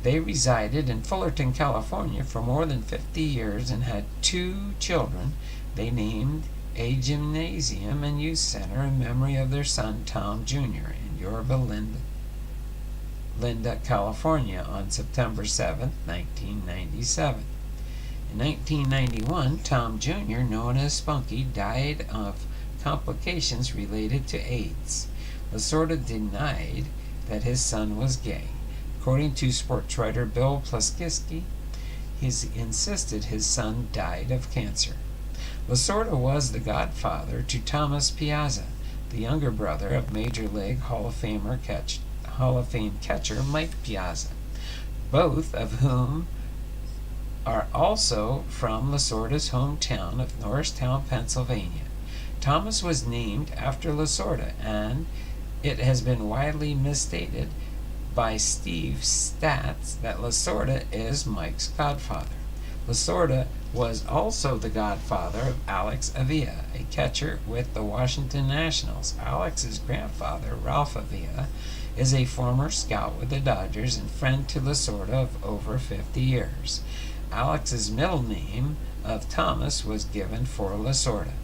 They resided in Fullerton, California for more than 50 years and had 2 children. They named a gymnasium and youth center in memory of their son Tom Jr. in Yorba Linda, California on September 7, 1997. In 1991, Tom Jr., known as Spunky, died of complications related to AIDS. Lasorda denied that his son was gay. According to sports writer Bill Plaskiski, he insisted his son died of cancer. Lasorda was the godfather to Thomas Piazza, the younger brother of Major League Hall of Fame catcher Mike Piazza, both of whom are also from Lasorda's hometown of Norristown, Pennsylvania. Thomas was named after Lasorda, and it has been widely misstated by Steve Stats that Lasorda is Mike's godfather. Lasorda was also the godfather of Alex Avila, a catcher with the Washington Nationals. Alex's grandfather, Ralph Avila, is a former scout with the Dodgers and friend to Lasorda of over 50 years. Alex's middle name of Thomas was given for Lasorda.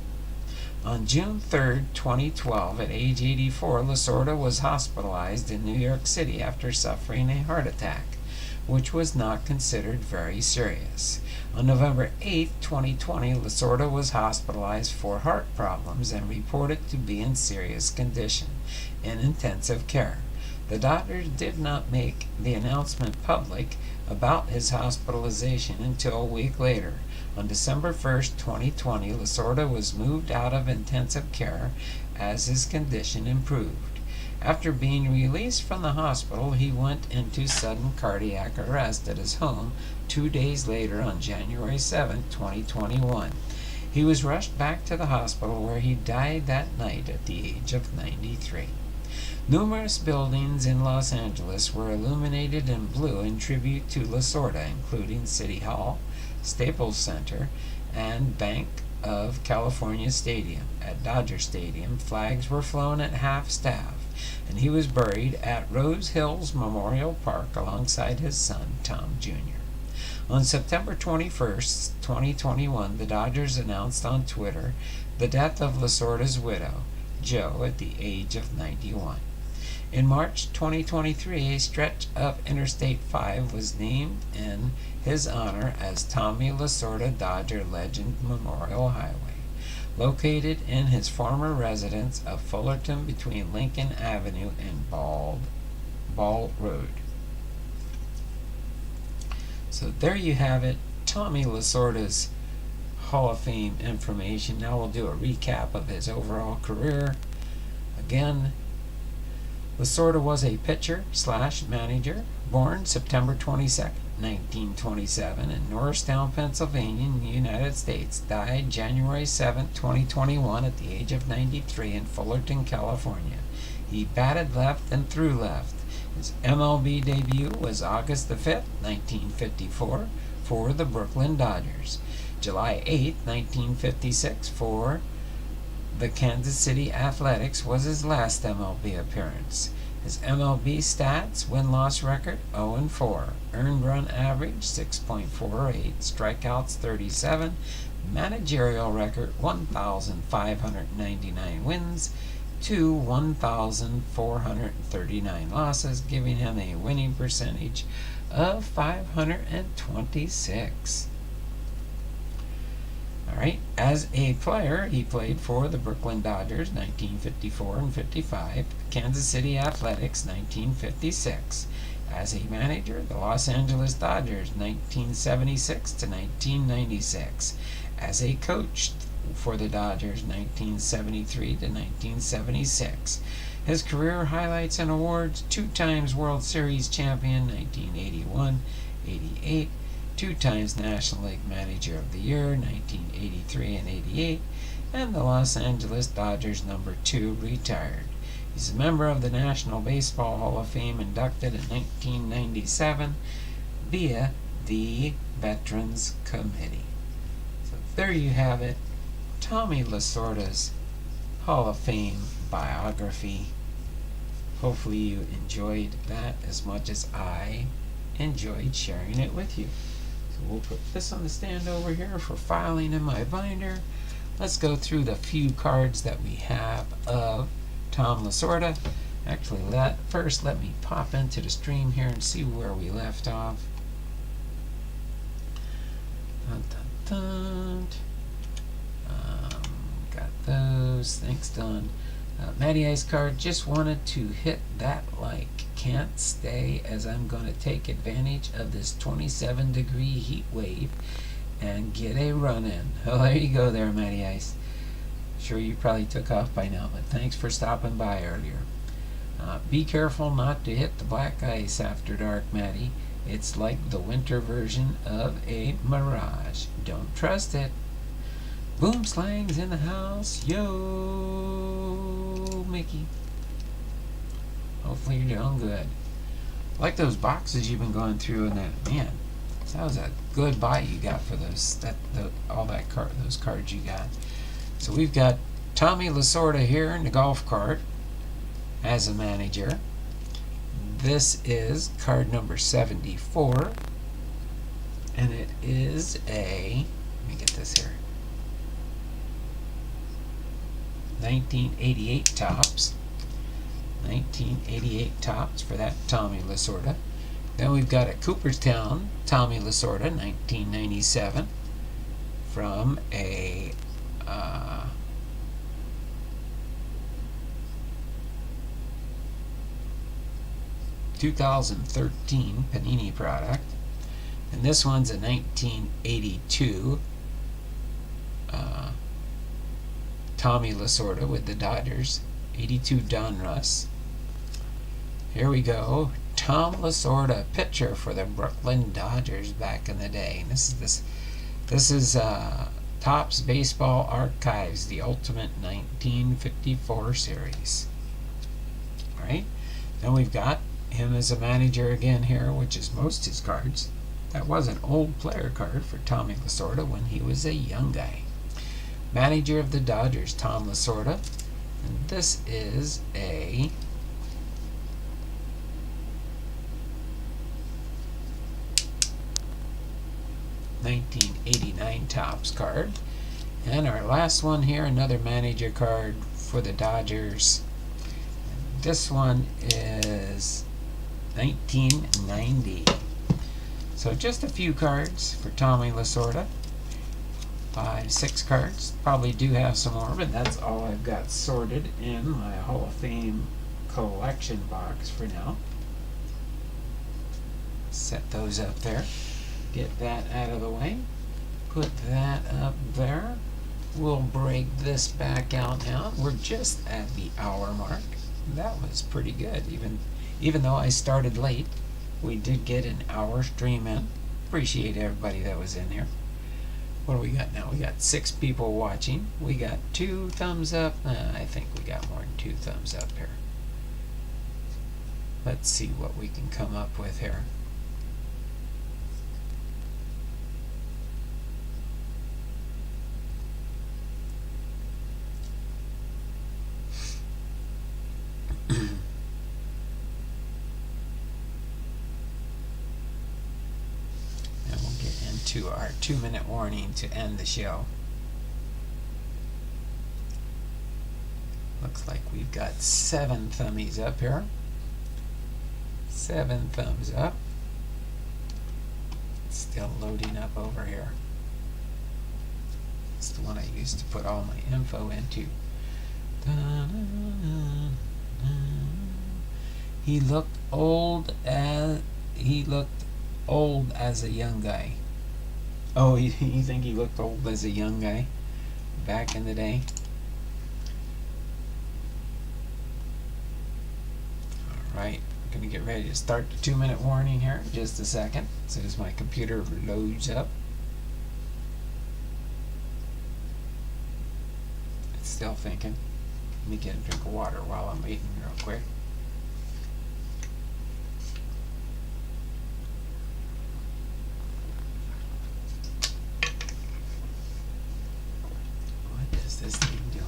On June 3, 2012, at age 84, Lasorda was hospitalized in New York City after suffering a heart attack, which was not considered very serious. On November 8, 2020, Lasorda was hospitalized for heart problems and reported to be in serious condition in intensive care. The Dodgers did not make the announcement public about his hospitalization until a week later. On December 1, 2020, Lasorda was moved out of intensive care as his condition improved. After being released from the hospital, he went into sudden cardiac arrest at his home 2 days later on January 7, 2021. He was rushed back to the hospital where he died that night at the age of 93. Numerous buildings in Los Angeles were illuminated in blue in tribute to Lasorda, including City Hall, Staples Center, and Bank of California Stadium. At Dodger Stadium, flags were flown at half-staff, and he was buried at Rose Hills Memorial Park alongside his son, Tom Jr. On September 21, 2021, the Dodgers announced on Twitter the death of Lasorda's widow, Jo, at the age of 91. In March 2023, a stretch of Interstate 5 was named in his honor as Tommy Lasorda Dodger Legend Memorial Highway, located in his former residence of Fullerton between Lincoln Avenue and Ball Road. So there you have it, Tommy Lasorda's Hall of Fame information. Now we'll do a recap of his overall career. Again, Lasorda was a pitcher/manager, born September 22, 1927 in Norristown, Pennsylvania, in the United States. Died January 7, 2021 at the age of 93 in Fullerton, California. He batted left and threw left. His MLB debut was August 5, 1954 for the Brooklyn Dodgers. July 8, 1956 for the Kansas City Athletics was his last MLB appearance. His MLB stats: win-loss record 0-4, earned run average 6.48, strikeouts 37, managerial record 1,599 wins to 1,439 losses, giving him a winning percentage of 526. All right. As a player, he played for the Brooklyn Dodgers 1954 and 55, Kansas City Athletics 1956. As a manager, the Los Angeles Dodgers 1976 to 1996. As a coach for the Dodgers 1973 to 1976. His career highlights and awards: 2 times World Series champion 1981, 88. 2 times National League Manager of the Year, 1983 and 88, and the Los Angeles Dodgers #2 retired. He's a member of the National Baseball Hall of Fame, inducted in 1997 via the Veterans Committee. So there you have it, Tommy Lasorda's Hall of Fame biography. Hopefully you enjoyed that as much as I enjoyed sharing it with you. So we'll put this on the stand over here for filing in my binder. Let's go through the few cards that we have of Tom Lasorda. Actually, first let me pop into the stream here and see where we left off. Dun, dun, dun. Got those. Thanks, Don. Matty Ice card, just wanted to hit that like. Can't stay, as I'm going to take advantage of this 27-degree heat wave and get a run in. Oh, there you go there, Matty Ice. Sure you probably took off by now, but thanks for stopping by earlier. Be careful not to hit the black ice after dark, Matty. It's like the winter version of a mirage. Don't trust it. Boom Slang's in the house. Yo, Mickey. Hopefully you're doing good. Like those boxes you've been going through, and that, man, that was a good buy you got for those those cards you got. So we've got Tommy Lasorda here in the golf cart as a manager. This is card number 74, and it is a, let me get this here, 1988 tops. 1988 tops for that Tommy Lasorda. Then we've got a Cooperstown Tommy Lasorda, 1997, from a 2013 Panini product. And this one's a 1982 Tommy Lasorda with the Dodgers, 82 Donruss. Here we go. Tom Lasorda, pitcher for the Brooklyn Dodgers back in the day. And this is Topps Baseball Archives, the Ultimate 1954 series. All right. Then we've got him as a manager again here, which is most his cards. That was an old player card for Tommy Lasorda when he was a young guy. Manager of the Dodgers, Tom Lasorda. And this is a '89 Topps card. And our last one here, another manager card for the Dodgers. This one is 1990. So just a few cards for Tommy Lasorda. 5, 6 cards. Probably do have some more, but that's all I've got sorted in my Hall of Fame collection box for now. Set those up there. Get that out of the way. Put that up there. We'll break this back out now. We're just at the hour mark. That was pretty good. Even though I started late, we did get an hour stream in. Appreciate everybody that was in here. What do we got now? We got 6 people watching. We got 2 thumbs up. I think we got more than 2 thumbs up here. Let's see what we can come up with here. into our 2-minute warning to end the show. Looks like we've got 7 thummies up here. 7 thumbs up. It's still loading up over here. It's the one I used to put all my info into. He looked old as a young guy. Oh, you think he looked old as a young guy back in the day? Alright, I'm going to get ready to start the 2-minute warning here in just a second, as soon as my computer loads up. It's still thinking. Let me get a drink of water while I'm eating real quick. What is this thing doing?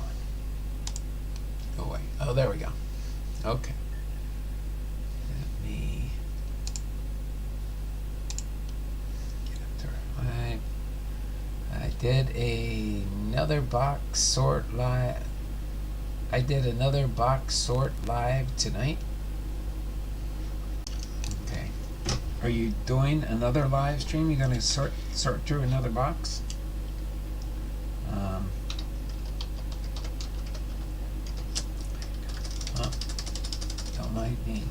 Oh wait, oh there we go. Okay. Let me get up to right. I did another box sort live. I did another box sort live tonight. Okay. Are you doing another live stream? You're gonna sort through another box? Don't mind me.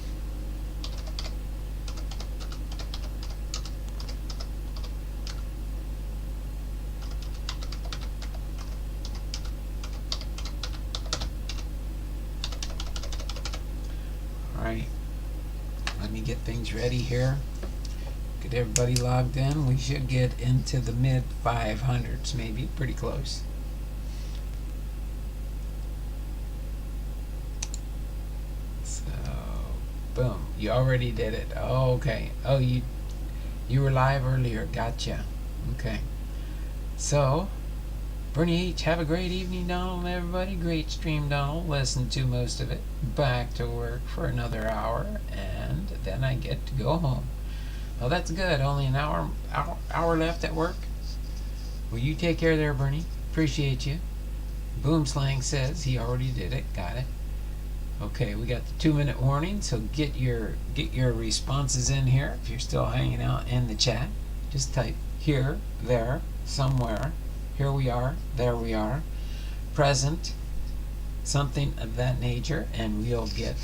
Alright, let me get things ready here. Get everybody logged in. We should get into the mid 500s, maybe, pretty close. So, boom, you already did it. Oh, okay. Oh, you were live earlier. Gotcha. Okay. So, Bernie H, have a great evening, Donald, everybody. Great stream, Donald. Listened to most of it. Back to work for another hour, and then I get to go home. Well, that's good. Only an hour left at work. Well, you take care there, Bernie. Appreciate you. Boomslang says he already did it. Got it. Okay, we got the 2-minute warning, so get your responses in here. If you're still hanging out in the chat, just type here, there, somewhere. Here we are, there we are, present, something of that nature, and we'll get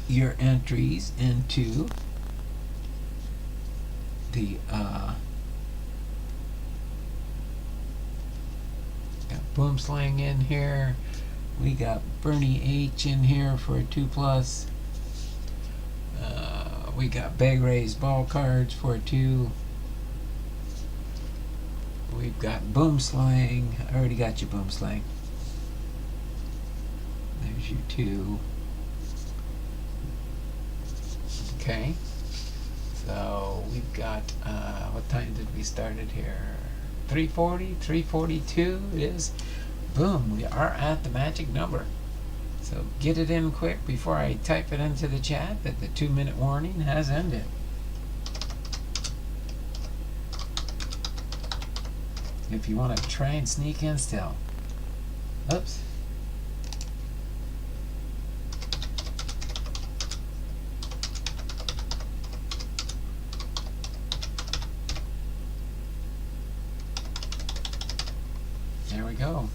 your entries into the got Boomslang in here. We got Bernie H in here for a 2+. We got Bag Raised Ball Cards for a 2. We've got Boomslang. I already got you, Boomslang. There's your 2. Okay. So we've got, what time did we start it here? 3:40, 3:42 is. Boom, we are at the magic number. So get it in quick before I type it into the chat that the 2-minute warning has ended. If you want to try and sneak in still. Oops. There we go.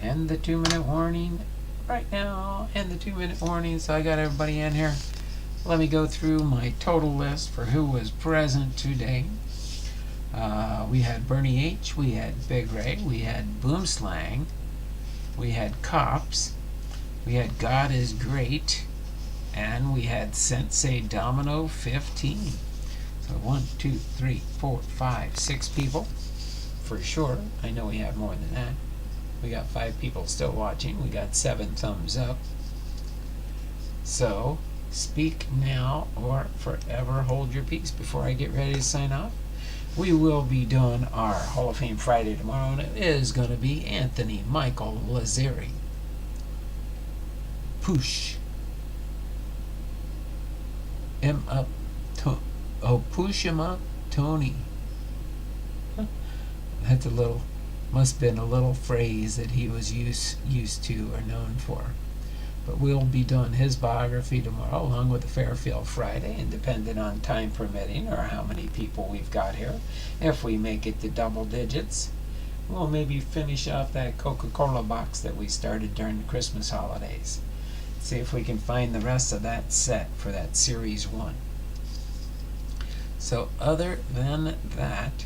End the 2-minute warning right now. End the 2-minute warning. So I got everybody in here. Let me go through my total list for who was present today. We had Bernie H, we had Big Ray, we had Boomslang, we had Cops, we had God is Great, and we had Sensei Domino 15. So 1, 2, 3, 4, 5, 6 people for sure. I know we have more than that. We got 5 people still watching. We got 7 thumbs up. So speak now or forever hold your peace. Before I get ready to sign off, we will be doing our Hall of Fame Friday tomorrow, and it is going to be Anthony Michael Lazzeri, Push him up, Push him up, Tony, That's must have been a little phrase that he was used to or known for. But we'll be doing his biography tomorrow, along with the Fairfield Friday, and depending on time permitting or how many people we've got here, if we make it to double digits, we'll maybe finish off that Coca-Cola box that we started during the Christmas holidays. See if we can find the rest of that set for that Series 1. So other than that,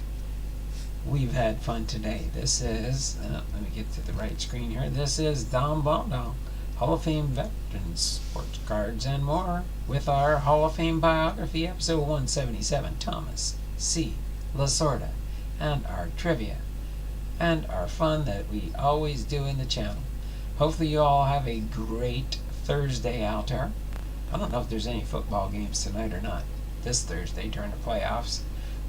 we've had fun today. This is, let me get to the right screen here. This is Don Baldo, Hall of Fame Veterans, Sports Cards, and more, with our Hall of Fame Biography, episode 177, Thomas C. Lasorda, and our trivia, and our fun that we always do in the channel. Hopefully you all have a great Thursday out there. I don't know if there's any football games tonight or not, this Thursday during the playoffs.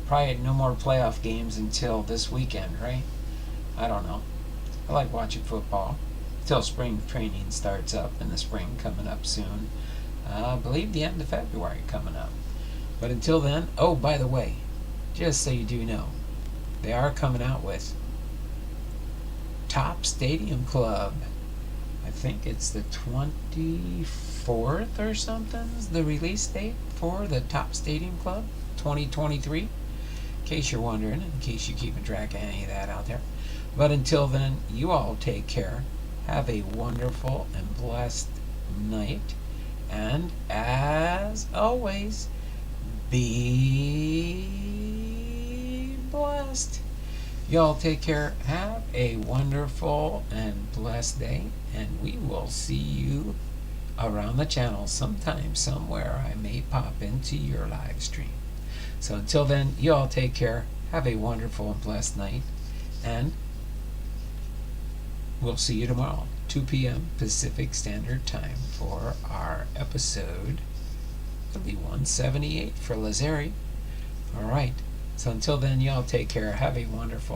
Probably no more playoff games until this weekend, right? I don't know. I like watching football till spring training starts up in the spring coming up soon. I believe the end of February coming up. But until then, oh, by the way, just so you do know, they are coming out with Top Stadium Club. I think it's the 24th or something, the release date for the Top Stadium Club 2023. In case you're wondering, in case you're keeping track of any of that out there. But until then, you all take care. Have a wonderful and blessed night. And as always, be blessed. Y'all take care. Have a wonderful and blessed day. And we will see you around the channel sometime, somewhere. I may pop into your live stream. So until then, you all take care. Have a wonderful and blessed night. And we'll see you tomorrow, 2 p.m. Pacific Standard Time, for our episode. It'll be 178 for Lazari. All right. So until then, y'all take care. Have a wonderful